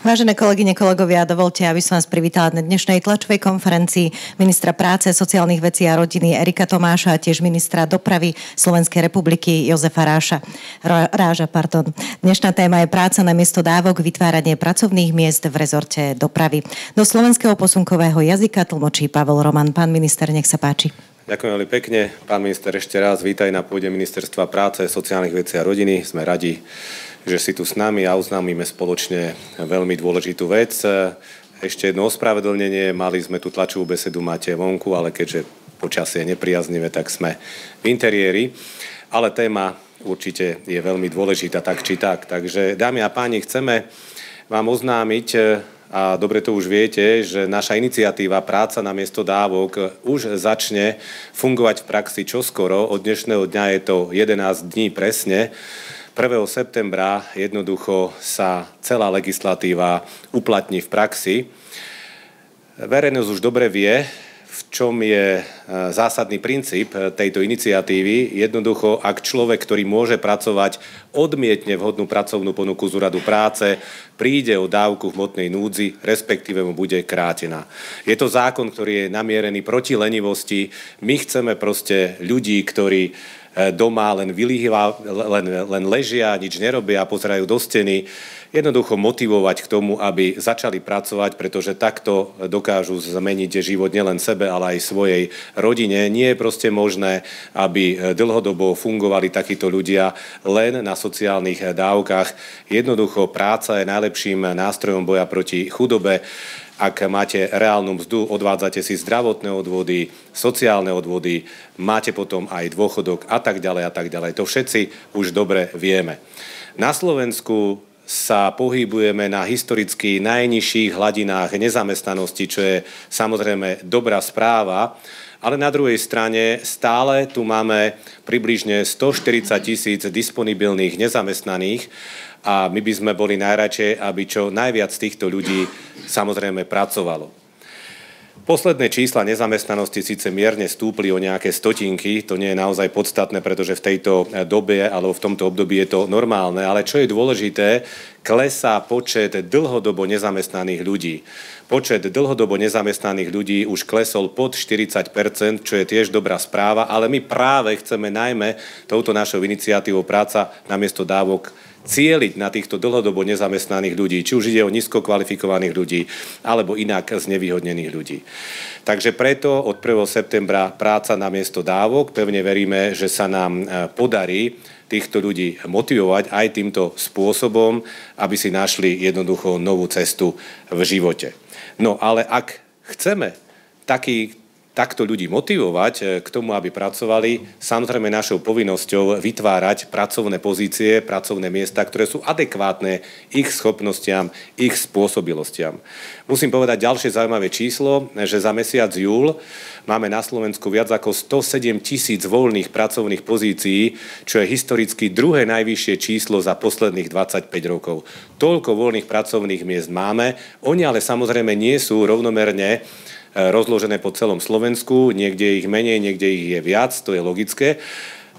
Vážené kolegyne, kolegovia, dovolte, aby som vás privítala na dnešnej tlačovej konferencii ministra práce, sociálnych vecí a rodiny Erika Tomáša a tiež ministra dopravy Slovenskej republiky Jozefa Ráža. Dnešná téma je práca namiesto dávok, vytváranie pracovných miest v rezorte dopravy. Do slovenského posunkového jazyka tlmočí Pavel Roman. Pán minister, nech sa páči. Ďakujem veľmi pekne. Pán minister, ešte raz vítaj na pôde Ministerstva práce, sociálnych vecí a rodiny. Sme radi, že si tu s nami a oznámime spoločne veľmi dôležitú vec. Ešte jedno ospravedlnenie. Mali sme tú tlačovú besedu, máte vonku, ale keďže počasie je nepriaznivé, tak sme v interiéri. Ale téma určite je veľmi dôležitá, tak či tak. Takže, dámy a páni, chceme vám oznámiť, a dobre to už viete, že naša iniciatíva Práca namiesto dávok už začne fungovať v praxi čoskoro. Od dnešného dňa je to 11 dní presne. 1. septembra jednoducho sa celá legislatíva uplatní v praxi. Verejnosť už dobre vie, v čom je zásadný princíp tejto iniciatívy. Jednoducho, ak človek, ktorý môže pracovať, odmietne vhodnú pracovnú ponuku z úradu práce, príde o dávku v hmotnej núdzi, respektíve mu bude krátená. Je to zákon, ktorý je namierený proti lenivosti. My chceme proste ľudí, ktorí doma len ležia, nič nerobia a pozerajú do steny, jednoducho motivovať k tomu, aby začali pracovať, pretože takto dokážu zmeniť život nielen sebe, ale aj svojej rodine. Nie je proste možné, aby dlhodobo fungovali takíto ľudia len na sociálnych dávkach. Jednoducho práca je najlepším nástrojom boja proti chudobe. Ak máte reálnu mzdu, odvádzate si zdravotné odvody, sociálne odvody, máte potom aj dôchodok a tak ďalej a tak ďalej. To všetci už dobre vieme. Na Slovensku sa pohybujeme na historicky najnižších hladinách nezamestnanosti, čo je samozrejme dobrá správa, ale na druhej strane stále tu máme približne 140 000 disponibilných nezamestnaných a my by sme boli najradšej, aby čo najviac týchto ľudí samozrejme pracovalo. Posledné čísla nezamestnanosti síce mierne stúpli o nejaké stotinky, to nie je naozaj podstatné, pretože v tejto dobe alebo v tomto období je to normálne, ale čo je dôležité, klesá počet dlhodobo nezamestnaných ľudí. Počet dlhodobo nezamestnaných ľudí už klesol pod 40%, čo je tiež dobrá správa, ale my práve chceme najmä touto našou iniciatívou Práca namiesto dávok cieliť na týchto dlhodobo nezamestnaných ľudí, či už ide o nízko kvalifikovaných ľudí, alebo inak znevýhodnených ľudí. Takže preto od 1. septembra Práca namiesto dávok. Pevne veríme, že sa nám podarí týchto ľudí motivovať aj týmto spôsobom, aby si našli jednoducho novú cestu v živote. No ale ak chceme takto ľudí motivovať k tomu, aby pracovali, samozrejme našou povinnosťou vytvárať pracovné pozície, pracovné miesta, ktoré sú adekvátne ich schopnostiam, ich spôsobilostiam. Musím povedať ďalšie zaujímavé číslo, že za mesiac júl máme na Slovensku viac ako 107 000 voľných pracovných pozícií, čo je historicky druhé najvyššie číslo za posledných 25 rokov. Toľko voľných pracovných miest máme, oni ale samozrejme nie sú rovnomerne rozložené po celom Slovensku, niekde ich menej, niekde ich je viac, to je logické.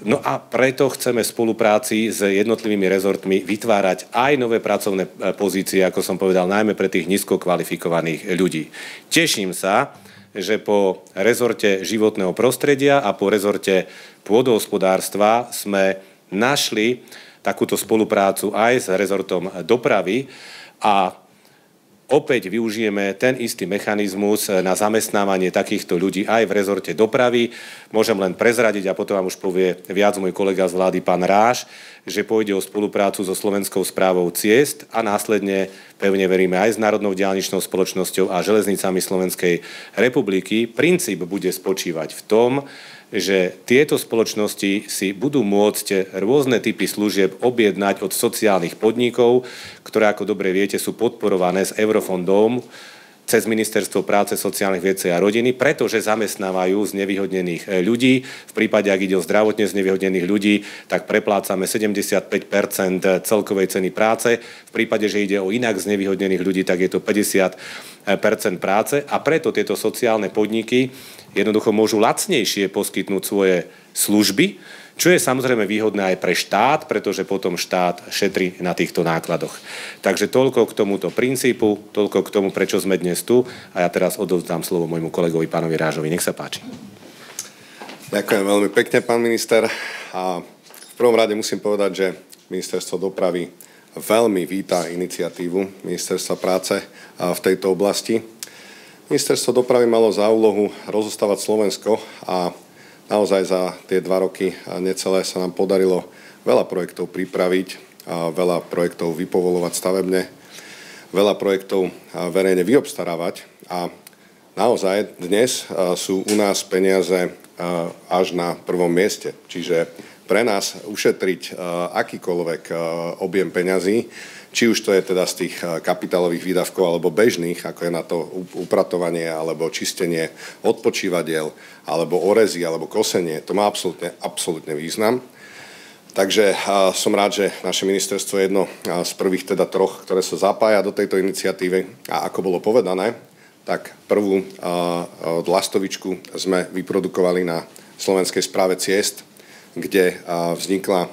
No a preto chceme v spolupráci s jednotlivými rezortmi vytvárať aj nové pracovné pozície, ako som povedal, najmä pre tých nízko kvalifikovaných ľudí. Teším sa, že po rezorte životného prostredia a po rezorte pôdohospodárstva sme našli takúto spoluprácu aj s rezortom dopravy a opäť využijeme ten istý mechanizmus na zamestnávanie takýchto ľudí aj v rezorte dopravy. Môžem len prezradiť a potom vám už povie viac môj kolega z vlády, pán Ráž, že pôjde o spoluprácu so Slovenskou správou ciest a následne, pevne veríme, aj s Národnou diaľničnou spoločnosťou a železnicami Slovenskej republiky. Princíp bude spočívať v tom, že tieto spoločnosti si budú môcť rôzne typy služieb objednať od sociálnych podnikov, ktoré, ako dobre viete, sú podporované z eurofondov cez Ministerstvo práce, sociálnych vecí a rodiny, pretože zamestnávajú znevýhodnených ľudí. V prípade, ak ide o zdravotne znevýhodnených ľudí, tak preplácame 75% celkovej ceny práce. V prípade, že ide o inak znevýhodnených ľudí, tak je to 50% práce a preto tieto sociálne podniky jednoducho môžu lacnejšie poskytnúť svoje služby, čo je samozrejme výhodné aj pre štát, pretože potom štát šetrí na týchto nákladoch. Takže toľko k tomuto princípu, toľko k tomu, prečo sme dnes tu. A ja teraz odovzdám slovo môjmu kolegovi, pánovi Rážovi. Nech sa páči. Ďakujem veľmi pekne, pán minister. A v prvom rade musím povedať, že Ministerstvo dopravy veľmi víta iniciatívu Ministerstva práce v tejto oblasti. Ministerstvo dopravy malo za úlohu rozostávať Slovensko a naozaj za tie 2 roky necelé sa nám podarilo veľa projektov pripraviť, veľa projektov vypovolovať stavebne, veľa projektov verejne vyobstarávať a naozaj dnes sú u nás peniaze až na prvom mieste. Čiže pre nás ušetriť akýkoľvek objem peňazí, či už to je teda z tých kapitálových výdavkov alebo bežných, ako je na to upratovanie alebo čistenie odpočívadiel, alebo orezy, alebo kosenie, to má absolútne význam. Takže som rád, že naše ministerstvo je jedno z prvých teda 3, ktoré sa zapája do tejto iniciatívy. A ako bolo povedané, tak prvú lastovičku sme vyprodukovali na Slovenskej správe ciest, kde vznikla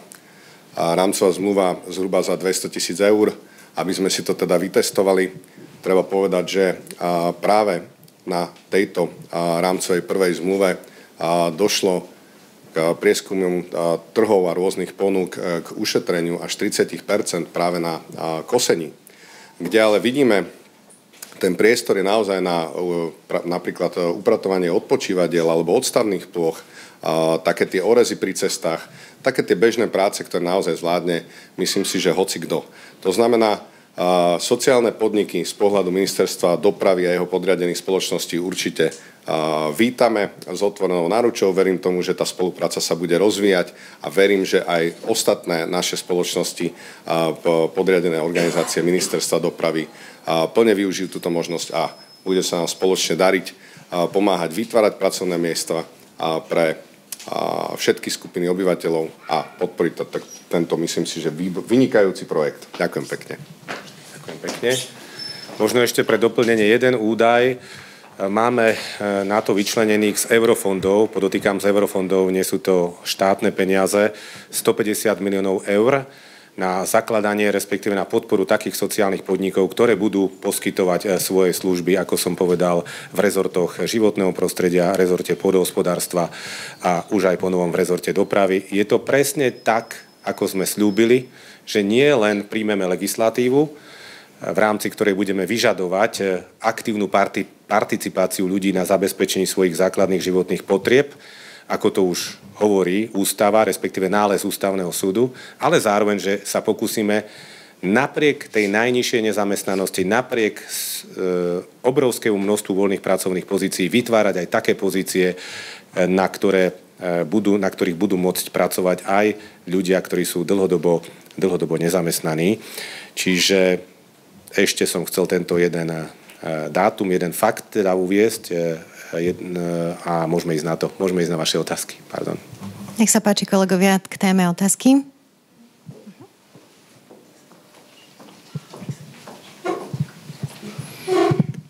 rámcová zmluva zhruba za 200 000 eur, aby sme si to teda vytestovali. Treba povedať, že práve na tejto rámcovej prvej zmluve došlo k prieskumom trhov a rôznych ponúk k ušetreniu až 30% práve na kosení. Kde ale vidíme, ten priestor je naozaj na napríklad upratovanie odpočívadiel alebo odstavných plôch, také tie orezy pri cestách, také tie bežné práce, ktoré naozaj zvládne, myslím si, že hocikdo. To znamená, sociálne podniky z pohľadu Ministerstva dopravy a jeho podriadených spoločností určite vítame s otvorenou náručou. Verím tomu, že tá spolupráca sa bude rozvíjať a verím, že aj ostatné naše spoločnosti, podriadené organizácie Ministerstva dopravy plne využijú túto možnosť a bude sa nám spoločne dariť pomáhať vytvárať pracovné miesta pre všetky skupiny obyvateľov a podporiť tento, myslím si, že vynikajúci projekt. Ďakujem pekne. Ďakujem pekne. Možno ešte pre doplnenie jeden údaj. Máme na to vyčlenených z eurofondov, podotýkam z eurofondov, nie sú to štátne peniaze, 150 miliónov eur na zakladanie, respektíve na podporu takých sociálnych podnikov, ktoré budú poskytovať svoje služby, ako som povedal, v rezortoch životného prostredia, rezorte pôdohospodárstva a už aj po novom v rezorte dopravy. Je to presne tak, ako sme slúbili, že nie len príjmeme legislatívu, v rámci ktorej budeme vyžadovať aktívnu participáciu ľudí na zabezpečení svojich základných životných potrieb, ako to už hovorí ústava, respektíve nález ústavného súdu, ale zároveň, že sa pokúsime napriek tej najnižšej nezamestnanosti, napriek obrovskému množstvu voľných pracovných pozícií vytvárať aj také pozície, na ktorých budú môcť pracovať aj ľudia, ktorí sú dlhodobo nezamestnaní. Čiže ešte som chcel tento jeden dátum, jeden fakt teda uviesť a môžeme ísť na to. Môžeme ísť na vaše otázky. Pardon. Nech sa páči, kolegovia, k téme otázky.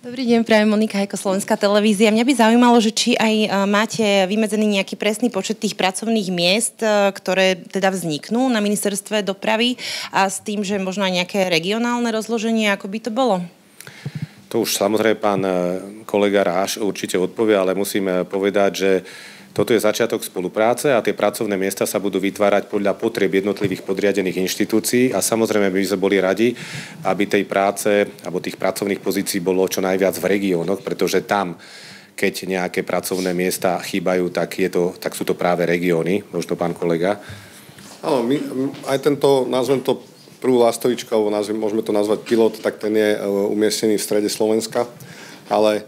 Dobrý deň, prajem Monika Hajko, Slovenská televízia. Mňa by zaujímalo, že či aj máte vymedzený nejaký presný počet tých pracovných miest, ktoré teda vzniknú na ministerstve dopravy a s tým, že možno aj nejaké regionálne rozloženie, ako by to bolo? To už samozrejme pán kolega Ráš určite odpovie, ale musím povedať, že toto je začiatok spolupráce a tie pracovné miesta sa budú vytvárať podľa potrieb jednotlivých podriadených inštitúcií a samozrejme by sme boli radi, aby tej práce alebo tých pracovných pozícií bolo čo najviac v regiónoch, pretože tam, keď nejaké pracovné miesta chýbajú, tak sú to práve regióny. Možno pán kolega. Áno, aj tento, nazvem to prvú lastovičku, alebo môžeme to nazvať pilot, tak ten je umiestnený v strede Slovenska, ale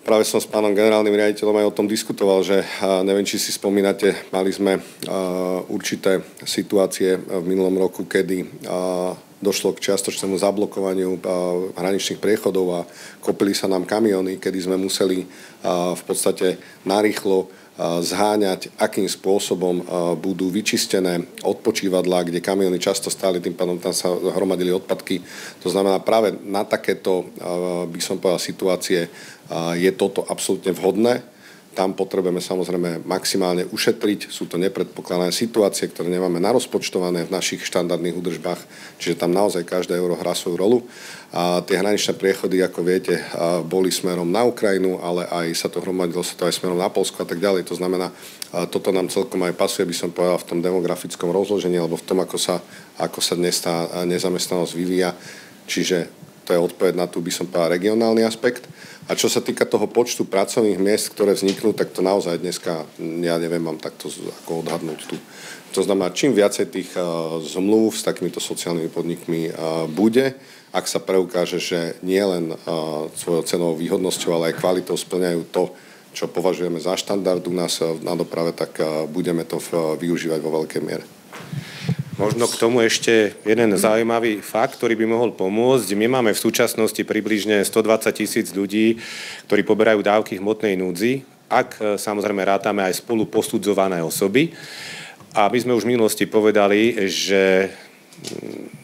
práve som s pánom generálnym riaditeľom aj o tom diskutoval, že neviem, či si spomínate, mali sme určité situácie v minulom roku, kedy došlo k čiastočnému zablokovaniu hraničných priechodov a kopili sa nám kamióny, kedy sme museli v podstate narýchlo zháňať, akým spôsobom budú vyčistené odpočívadlá, kde kamióny často stáli, tým pádom tam sa hromadili odpadky. To znamená, práve na takéto, by som povedal, situácie je toto absolútne vhodné. Tam potrebujeme samozrejme maximálne ušetriť. Sú to nepredpokladané situácie, ktoré nemáme narozpočtované v našich štandardných údržbách, čiže tam naozaj každé euro hrá svoju rolu. A tie hraničné priechody, ako viete, boli smerom na Ukrajinu, ale aj sa to hromadilo sa to aj smerom na Poľsko a tak ďalej. To znamená, toto nám celkom aj pasuje, by som povedal, v tom demografickom rozložení alebo v tom, ako sa dnes tá nezamestnanosť vyvíja. Čiže to je odpoveď na tú, by som povedal, regionálny aspekt. A čo sa týka toho počtu pracovných miest, ktoré vzniknú, tak to naozaj dneska, ja neviem, mám takto ako odhadnúť tu. To znamená, čím viacej tých zmluv s takýmito sociálnymi podnikmi bude, ak sa preukáže, že nie len svojou cenovou výhodnosťou, ale aj kvalitou splňajú to, čo považujeme za štandard u nás na doprave, tak budeme to využívať vo veľkej miere. Možno k tomu ešte jeden zaujímavý fakt, ktorý by mohol pomôcť. My máme v súčasnosti približne 120 000 ľudí, ktorí poberajú dávky hmotnej núdzi, ak samozrejme rátame aj spolu posudzované osoby. A my sme už v minulosti povedali, že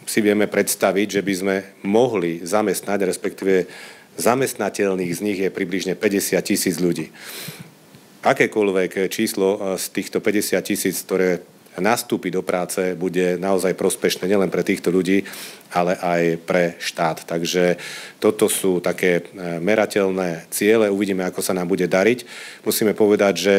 si vieme predstaviť, že by sme mohli zamestnať, respektíve zamestnateľných z nich je približne 50 000 ľudí. Akékoľvek číslo z týchto 50 000, ktoré nastúpi do práce, bude naozaj prospešné nielen pre týchto ľudí, ale aj pre štát. Takže toto sú také merateľné ciele. Uvidíme, ako sa nám bude dariť. Musíme povedať, že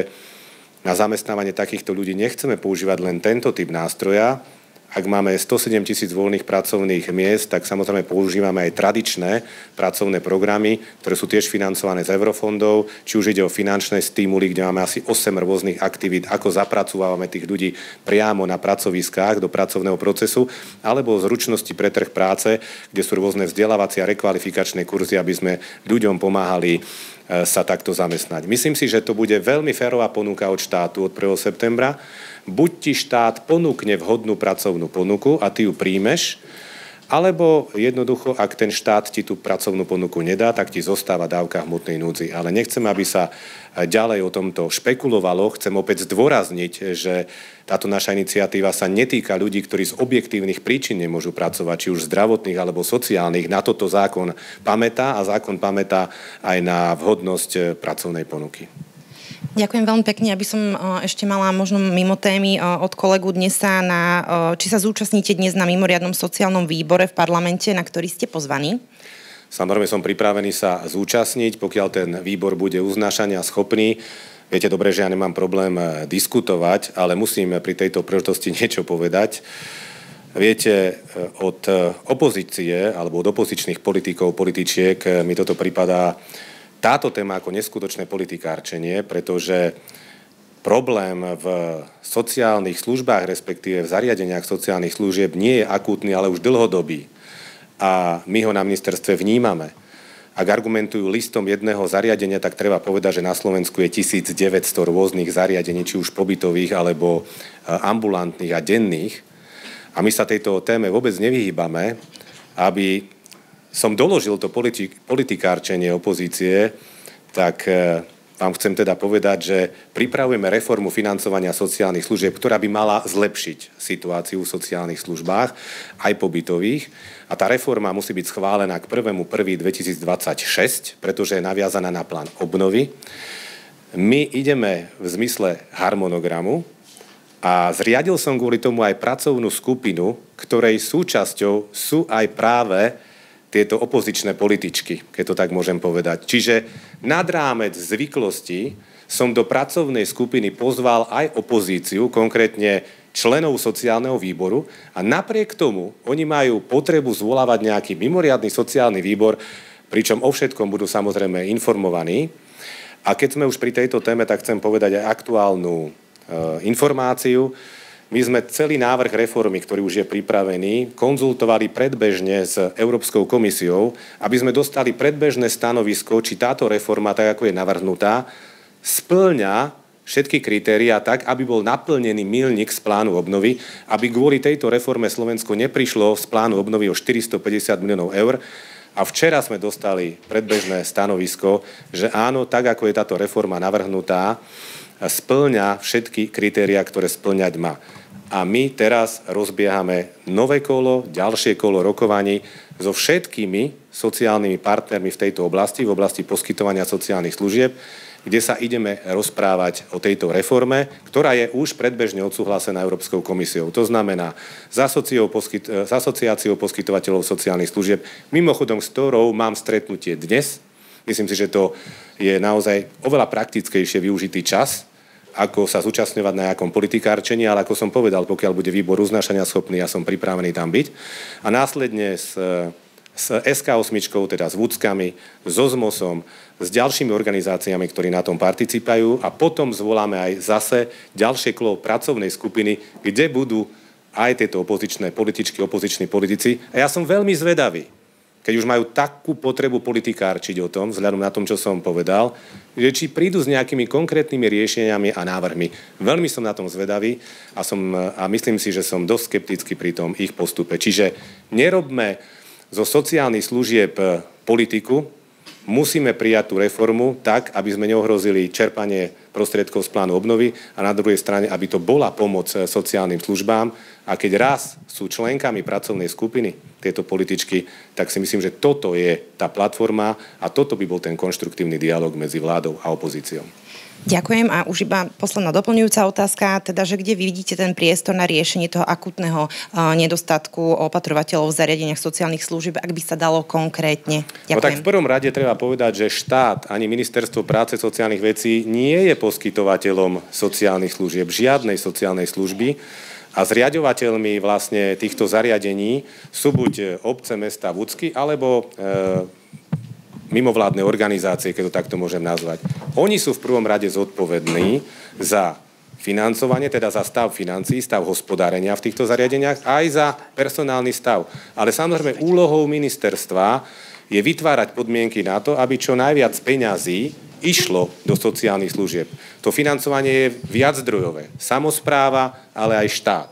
na zamestnávanie takýchto ľudí nechceme používať len tento typ nástroja. Ak máme 107 000 voľných pracovných miest, tak samozrejme používame aj tradičné pracovné programy, ktoré sú tiež financované z eurofondov, či už ide o finančné stimuly, kde máme asi 8 rôznych aktivít, ako zapracovávame tých ľudí priamo na pracoviskách do pracovného procesu, alebo zručnosti pre trh práce, kde sú rôzne vzdelávacie a rekvalifikačné kurzy, aby sme ľuďom pomáhali sa takto zamestnať. Myslím si, že to bude veľmi férová ponuka od štátu od 1. septembra. Buď ti štát ponúkne vhodnú pracovnú ponuku a ty ju príjmeš, alebo jednoducho, ak ten štát ti tú pracovnú ponuku nedá, tak ti zostáva dávka hmotnej núdzi. Ale nechcem, aby sa ďalej o tomto špekulovalo. Chcem opäť zdôrazniť, že táto naša iniciatíva sa netýka ľudí, ktorí z objektívnych príčin nemôžu pracovať, či už zdravotných alebo sociálnych. Na toto zákon pamätá a zákon pamätá aj na vhodnosť pracovnej ponuky. Ďakujem veľmi pekne, aby som ešte mala možno mimo témy od kolegu dnes či sa zúčastníte dnes na mimoriadnom sociálnom výbore v parlamente, na ktorý ste pozvaní? Samozrejme som pripravený sa zúčastniť, pokiaľ ten výbor bude uznášania schopný. Viete dobre, že ja nemám problém diskutovať, ale musím pri tejto príležitosti niečo povedať. Viete, od opozície alebo od opozičných politikov, političiek mi toto pripadá táto téma ako neskutočné politikárčenie, pretože problém v sociálnych službách, respektíve v zariadeniach sociálnych služieb nie je akútny, ale už dlhodobý. A my ho na ministerstve vnímame. Ak argumentujú listom jedného zariadenia, tak treba povedať, že na Slovensku je 1900 rôznych zariadení, či už pobytových, alebo ambulantných a denných. A my sa tejto téme vôbec nevyhýbame, aby som doložil to politikárčenie opozície, tak vám chcem teda povedať, že pripravujeme reformu financovania sociálnych služieb, ktorá by mala zlepšiť situáciu v sociálnych službách, aj pobytových. A tá reforma musí byť schválená k 1.1.2026, pretože je naviazaná na plán obnovy. My ideme v zmysle harmonogramu a zriadil som kvôli tomu aj pracovnú skupinu, ktorej súčasťou sú aj práve tieto opozičné političky, keď to tak môžem povedať. Čiže nad rámec zvyklostí som do pracovnej skupiny pozval aj opozíciu, konkrétne členov sociálneho výboru a napriek tomu oni majú potrebu zvolávať nejaký mimoriadny sociálny výbor, pričom o všetkom budú samozrejme informovaní. A keď sme už pri tejto téme, tak chcem povedať aj aktuálnu informáciu. My sme celý návrh reformy, ktorý už je pripravený, konzultovali predbežne s Európskou komisiou, aby sme dostali predbežné stanovisko, či táto reforma, tak ako je navrhnutá, spĺňa všetky kritériá tak, aby bol naplnený míľnik z plánu obnovy, aby kvôli tejto reforme Slovensko neprišlo z plánu obnovy o 450 miliónov eur. A včera sme dostali predbežné stanovisko, že áno, tak ako je táto reforma navrhnutá, spĺňa všetky kritériá, ktoré spĺňať má. A my teraz rozbiehame nové kolo, ďalšie kolo rokovaní so všetkými sociálnymi partnermi v tejto oblasti, v oblasti poskytovania sociálnych služieb. kde sa ideme rozprávať o tejto reforme, ktorá je už predbežne odsúhlasená Európskou komisiou. To znamená s asociáciou poskytovateľov sociálnych služieb, mimochodom s ktorou mám stretnutie dnes. Myslím si, že to je naozaj oveľa praktickejšie využitý čas, ako sa zúčastňovať na nejakom politikárčení, ale ako som povedal, pokiaľ bude výbor uznášania schopný, ja som pripravený tam byť. A následne s SK8, teda s Vúckami, so ZMOSom, s ďalšími organizáciami, ktorí na tom participujú a potom zvoláme aj zase ďalšie kolo pracovnej skupiny, kde budú aj tieto opozičné političky, opoziční politici. A ja som veľmi zvedavý, keď už majú takú potrebu politikárčiť o tom, vzhľadom na tom, čo som povedal, že či prídu s nejakými konkrétnymi riešeniami a návrhmi. Veľmi som na tom zvedavý a myslím si, že som dosť skeptický pri tom ich postupe. Čiže nerobme zo sociálnych služieb politiku, musíme prijať tú reformu tak, aby sme neohrozili čerpanie prostriedkov z plánu obnovy a na druhej strane, aby to bola pomoc sociálnym službám. A keď raz sú členkami pracovnej skupiny tieto političky, tak si myslím, že toto je tá platforma a toto by bol ten konštruktívny dialog medzi vládou a opozíciou. Ďakujem a už iba posledná doplňujúca otázka, teda, že kde vidíte ten priestor na riešenie toho akútneho nedostatku opatrovateľov v zariadeniach sociálnych služieb, ak by sa dalo konkrétne? Ďakujem. No tak v prvom rade treba povedať, že štát ani Ministerstvo práce sociálnych vecí nie je poskytovateľom sociálnych služieb, žiadnej sociálnej služby. A zriaďovateľmi vlastne týchto zariadení sú buď obce, mesta, Vúcky, alebo mimovládne organizácie, keď to takto môžem nazvať. Oni sú v prvom rade zodpovední za financovanie, teda za stav financií, stav hospodárenia v týchto zariadeniach, aj za personálny stav. Ale samozrejme úlohou ministerstva je vytvárať podmienky na to, aby čo najviac peňazí išlo do sociálnych služieb. To financovanie je viaczdrojové. Samospráva, ale aj štát.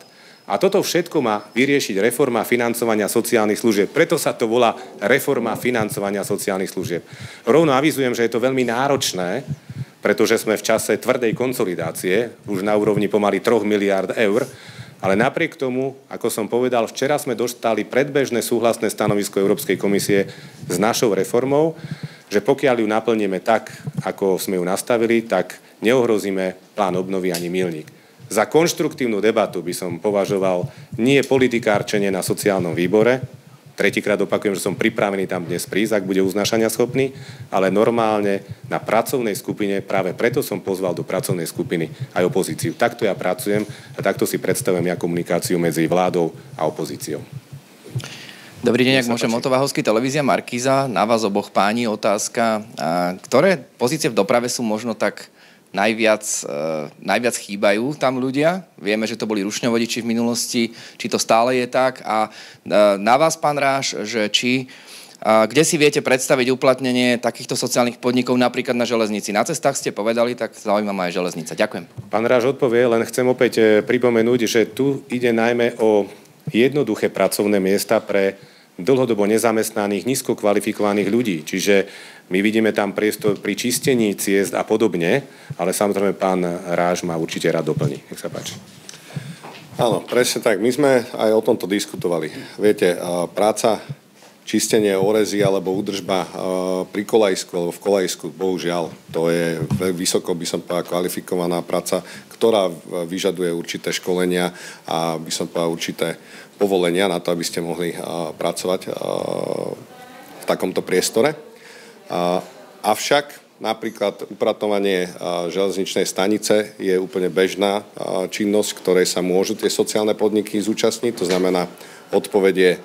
A toto všetko má vyriešiť reforma financovania sociálnych služieb. Preto sa to volá reforma financovania sociálnych služieb. Rovno avizujem, že je to veľmi náročné, pretože sme v čase tvrdej konsolidácie, už na úrovni pomaly 3 miliárd eur, ale napriek tomu, ako som povedal, včera sme dostali predbežné súhlasné stanovisko Európskej komisie s našou reformou, že pokiaľ ju naplníme tak, ako sme ju nastavili, tak neohrozíme plán obnovy ani milník. Za konštruktívnu debatu by som považoval nie politikárčenie na sociálnom výbore, tretíkrát opakujem, že som pripravený tam dnes prísť, ak bude uznášania schopný, ale normálne na pracovnej skupine, práve preto som pozval do pracovnej skupiny aj opozíciu. Takto ja pracujem a takto si predstavujem ja komunikáciu medzi vládou a opozíciou. Dobrý deň, ak môžem, Otto Váhovský, televízia Markíza. Na vás oboch páni otázka. Ktoré pozície v doprave sú možno tak najviac chýbajú tam ľudia? Vieme, že to boli rušňovodiči v minulosti. Či to stále je tak? A na vás, pán Ráš, že kde si viete predstaviť uplatnenie takýchto sociálnych podnikov napríklad na železnici? Na cestách ste povedali, tak zaujíma ma aj železnica. Ďakujem. Pán Ráš odpovie, len chcem opäť pripomenúť, že tu ide najmä o jednoduché pracovné miesta pre dlhodobo nezamestnaných, nízko kvalifikovaných ľudí. Čiže my vidíme tam priestor pri čistení ciest a podobne, ale samozrejme pán Ráš ma určite rád doplní. Nech sa páči. Áno, presne tak. My sme aj o tomto diskutovali. Viete, práca, čistenie orezy alebo údržba pri kolajsku alebo v kolajsku, bohužiaľ, to je vysoko, by som povedal, kvalifikovaná práca, ktorá vyžaduje určité školenia a by som povedal určité povolenia na to, aby ste mohli pracovať v takomto priestore. Avšak napríklad upratovanie železničnej stanice je úplne bežná činnosť, ktorej sa môžu tie sociálne podniky zúčastniť. To znamená, odpovedie,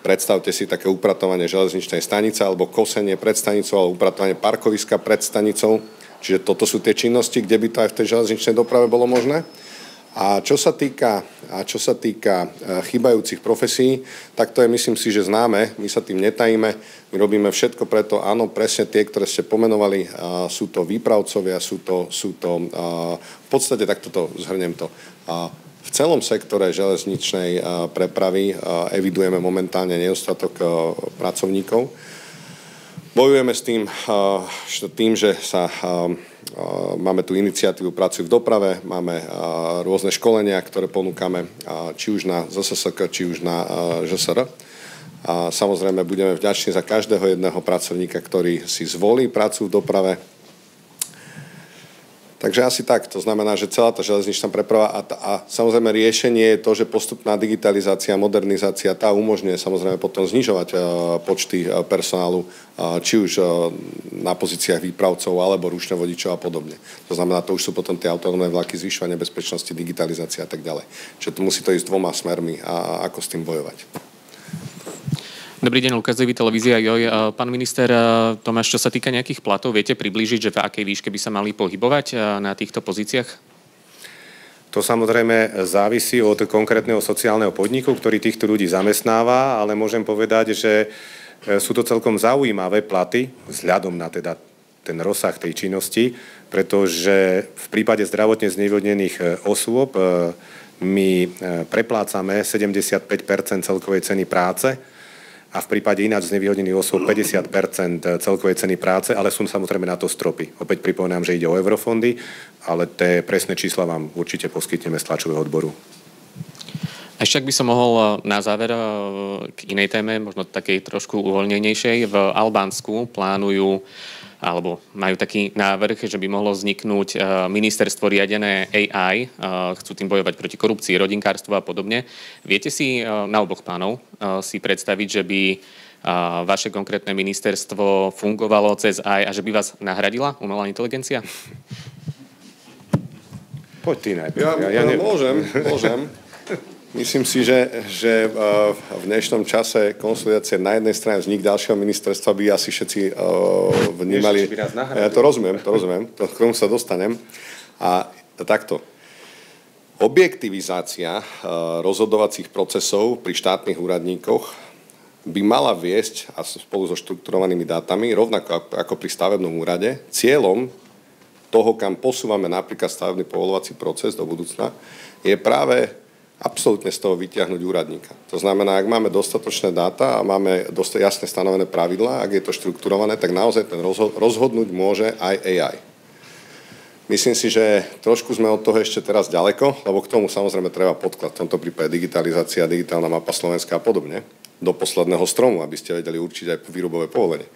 predstavte si také upratovanie železničnej stanice alebo kosenie pred stanicou alebo upratovanie parkoviska pred stanicou. Čiže toto sú tie činnosti, kde by to aj v tej železničnej doprave bolo možné. A čo sa týka chýbajúcich profesí, tak to je, myslím si, že známe, my sa tým netajíme, my robíme všetko preto, áno, presne tie, ktoré ste pomenovali, sú to výpravcovia, sú to v podstate, takto to zhrnem to, v celom sektore železničnej prepravy evidujeme momentálne nedostatok pracovníkov. Bojujeme s tým, že máme tu iniciatívu Pracuj v doprave, máme rôzne školenia, ktoré ponúkame či už na ZSSK, či už na ŽSR. A samozrejme budeme vďační za každého jedného pracovníka, ktorý si zvolí prácu v doprave. Takže asi tak. To znamená, že celá tá železničná preprava a samozrejme riešenie je to, že postupná digitalizácia, modernizácia, tá umožňuje samozrejme potom znižovať počty personálu, či už na pozíciách výpravcov alebo ručných vodičov a podobne. To znamená, to už sú potom tie autonómne vlaky, zvyšovanie bezpečnosti, digitalizácia a tak ďalej. Čiže to musí to ísť dvoma smermi a ako s tým bojovať. Dobrý deň, Lukáš Zevý, televízia Joj. Pán minister Tomáš, čo sa týka nejakých platov, viete priblížiť, že v akej výške by sa mali pohybovať na týchto pozíciách? To samozrejme závisí od konkrétneho sociálneho podniku, ktorý týchto ľudí zamestnáva, ale môžem povedať, že sú to celkom zaujímavé platy vzhľadom na teda ten rozsah tej činnosti, pretože v prípade zdravotne znevýhodnených osôb my preplácame 75% celkovej ceny práce, a v prípade ináč znevýhodnených osôb 50% celkovej ceny práce, ale sú samozrejme na to stropy. Opäť pripomínam, že ide o eurofondy, ale tie presné čísla vám určite poskytneme z tlačového odboru. Ešte ak by som mohol na záver k inej téme, možno takej trošku uvoľnenejšej. V Albánsku plánujú alebo majú taký návrh, že by mohlo vzniknúť ministerstvo riadené AI, chcú tým bojovať proti korupcii, rodinkárstvu a podobne. Viete si na oboch pánov si predstaviť, že by vaše konkrétne ministerstvo fungovalo cez AI a že by vás nahradila umelá inteligencia? Poď ty najprv. Ja môžem. Myslím si, že v dnešnom čase konsolidácie na jednej strane vznik ďalšieho ministerstva by asi všetci vnímali. Ja to rozumiem, k tomu sa dostanem. A takto. Objektivizácia rozhodovacích procesov pri štátnych úradníkoch by mala viesť, a spolu so štrukturovanými dátami, rovnako ako pri stavebnom úrade, cieľom toho, kam posúvame napríklad stavebný povolovací proces do budúcna, je práve absolútne z toho vyťahnuť úradníka. To znamená, ak máme dostatočné dáta a máme dosť jasne stanovené pravidlá, ak je to štrukturované, tak naozaj ten rozhodnúť môže aj AI. Myslím si, že trošku sme od toho ešte teraz ďaleko, lebo k tomu samozrejme treba podklad, v tomto prípade digitalizácia, digitálna mapa Slovenska a podobne, do posledného stromu, aby ste vedeli určiť aj výrobové povolenie.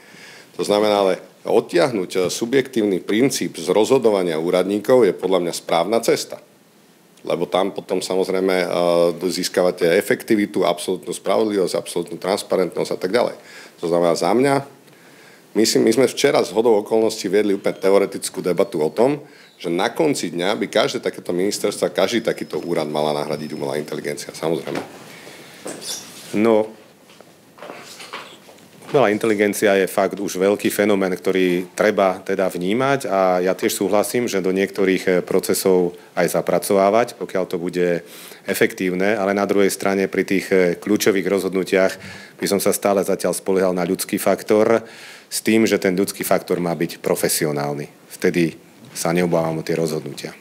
To znamená, ale odtiahnuť subjektívny princíp z rozhodovania úradníkov je podľa mňa správna cesta. Lebo tam potom samozrejme získavate efektivitu, absolútnu spravodlivosť, absolútnu transparentnosť a tak ďalej. To znamená za mňa, my sme včera z hodou okolností viedli úplne teoretickú debatu o tom, že na konci dňa by každé takéto ministerstvo, každý takýto úrad mala nahradiť umelá inteligencia, samozrejme. No, umelá inteligencia je fakt už veľký fenomén, ktorý treba teda vnímať a ja tiež súhlasím, že do niektorých procesov aj zapracovávať, pokiaľ to bude efektívne, ale na druhej strane pri tých kľúčových rozhodnutiach by som sa stále zatiaľ spoliehal na ľudský faktor s tým, že ten ľudský faktor má byť profesionálny. Vtedy sa neobávam o tie rozhodnutia.